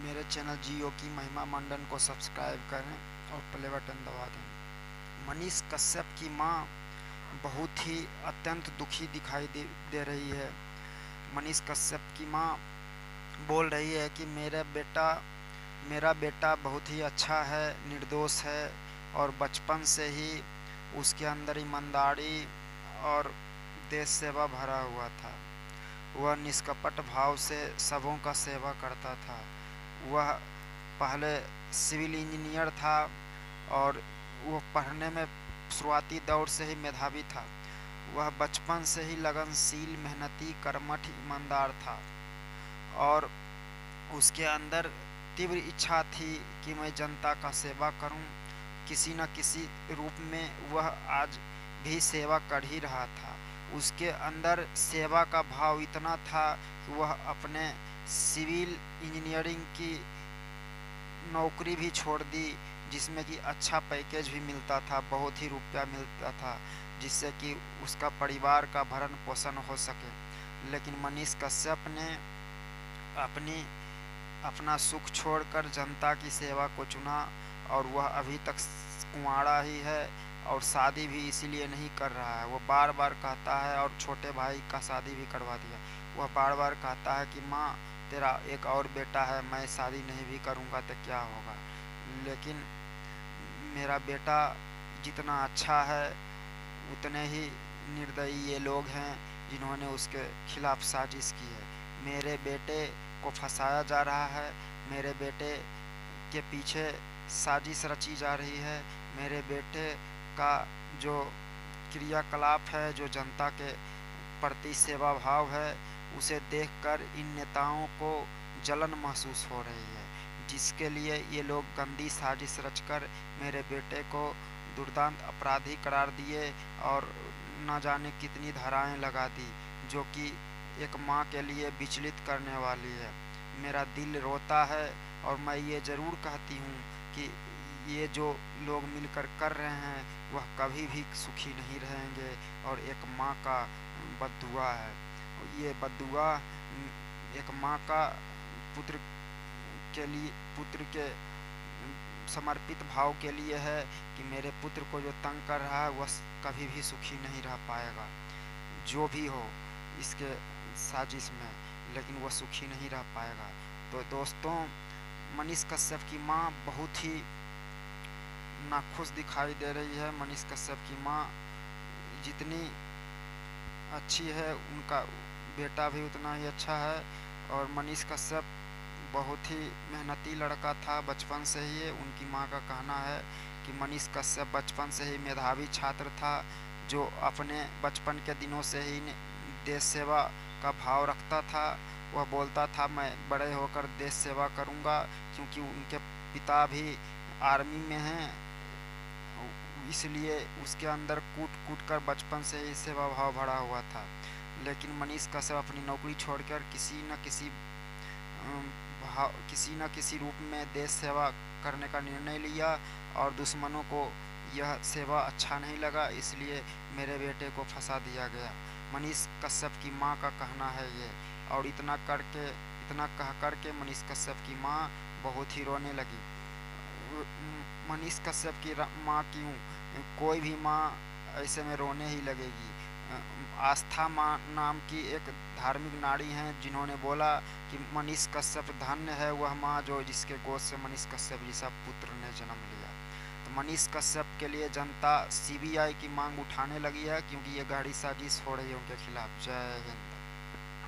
मेरे चैनल जियो की महिमा मंडन को सब्सक्राइब करें और प्ले बटन दबा दें। मनीष कश्यप की मां बहुत ही अत्यंत दुखी दिखाई दे रही है। मनीष कश्यप की मां बोल रही है कि मेरा बेटा बहुत ही अच्छा है, निर्दोष है और बचपन से ही उसके अंदर ईमानदारी और देश सेवा भरा हुआ था। वह निष्कपट भाव से सबों का सेवा करता था। वह पहले सिविल इंजीनियर था और वह पढ़ने में शुरुआती दौर से ही मेधावी था। वह बचपन से ही लगनशील, मेहनती, कर्मठ, ईमानदार था और उसके अंदर तीव्र इच्छा थी कि मैं जनता का सेवा करूं। किसी न किसी रूप में वह आज भी सेवा कर ही रहा था। उसके अंदर सेवा का भाव इतना था कि वह अपने सिविल इंजीनियरिंग की नौकरी भी छोड़ दी, जिसमें कि अच्छा पैकेज भी मिलता था, बहुत ही रुपया मिलता था, जिससे कि उसका परिवार का भरण पोषण हो सके। लेकिन मनीष कश्यप ने अपना सुख छोड़कर जनता की सेवा को चुना और वह अभी तक कुंवारा ही है और शादी भी इसीलिए नहीं कर रहा है। वो बार बार कहता है, और छोटे भाई का शादी भी करवा दिया, वह बार बार कहता है कि माँ तेरा एक और बेटा है, मैं शादी नहीं भी करूँगा तो क्या होगा। लेकिन मेरा बेटा जितना अच्छा है उतने ही निर्दयी ये लोग हैं जिन्होंने उसके खिलाफ साजिश की है। मेरे बेटे को फंसाया जा रहा है, मेरे बेटे के पीछे साजिश रची जा रही है। मेरे बेटे का जो क्रियाकलाप है, जो जनता के प्रति सेवा भाव है, उसे देखकर इन नेताओं को जलन महसूस हो रही है, जिसके लिए ये लोग गंदी साजिश रचकर मेरे बेटे को दुर्दांत अपराधी करार दिए और न जाने कितनी धाराएं लगा दी, जो कि एक माँ के लिए विचलित करने वाली है। मेरा दिल रोता है और मैं ये ज़रूर कहती हूँ कि ये जो लोग मिलकर कर रहे हैं वह कभी भी सुखी नहीं रहेंगे और एक माँ का बद्दुआ है। ये बद्दुआ एक माँ का पुत्र के समर्पित भाव के लिए है कि मेरे पुत्र को जो तंग कर रहा है वह कभी भी सुखी नहीं रह पाएगा, जो भी हो इसके साजिश में, लेकिन वह सुखी नहीं रह पाएगा। तो दोस्तों, मनीष कश्यप की माँ बहुत ही नाखुश दिखाई दे रही है। मनीष कश्यप की माँ जितनी अच्छी है, उनका बेटा भी उतना ही अच्छा है। और मनीष कश्यप बहुत ही मेहनती लड़का था बचपन से ही। उनकी माँ का कहना है कि मनीष कश्यप बचपन से ही मेधावी छात्र था, जो अपने बचपन के दिनों से ही देश सेवा का भाव रखता था। वह बोलता था मैं बड़े होकर देश सेवा करूंगा, क्योंकि उनके पिता भी आर्मी में हैं, इसलिए उसके अंदर कूट कूट कर बचपन से ही सेवा भाव भरा हुआ था। लेकिन मनीष कश्यप अपनी नौकरी छोड़कर किसी न किसी रूप में देश सेवा करने का निर्णय लिया और दुश्मनों को यह सेवा अच्छा नहीं लगा, इसलिए मेरे बेटे को फंसा दिया गया। मनीष कश्यप की माँ का कहना है ये। और इतना कह करके मनीष कश्यप की माँ बहुत ही रोने लगी। मनीष कश्यप की माँ क्यों, कोई भी माँ ऐसे में रोने ही लगेगी। आस्था माँ नाम की एक धार्मिक नारी हैं, जिन्होंने बोला कि मनीष कश्यप धन्य है वह माँ जो जिसके गोद से मनीष कश्यप जैसा पुत्र ने जन्म लिया। तो मनीष कश्यप के लिए जनता सीबीआई की मांग उठाने लगी है, क्योंकि ये गहरी साजिश हो रही है उनके खिलाफ। जय हिंद।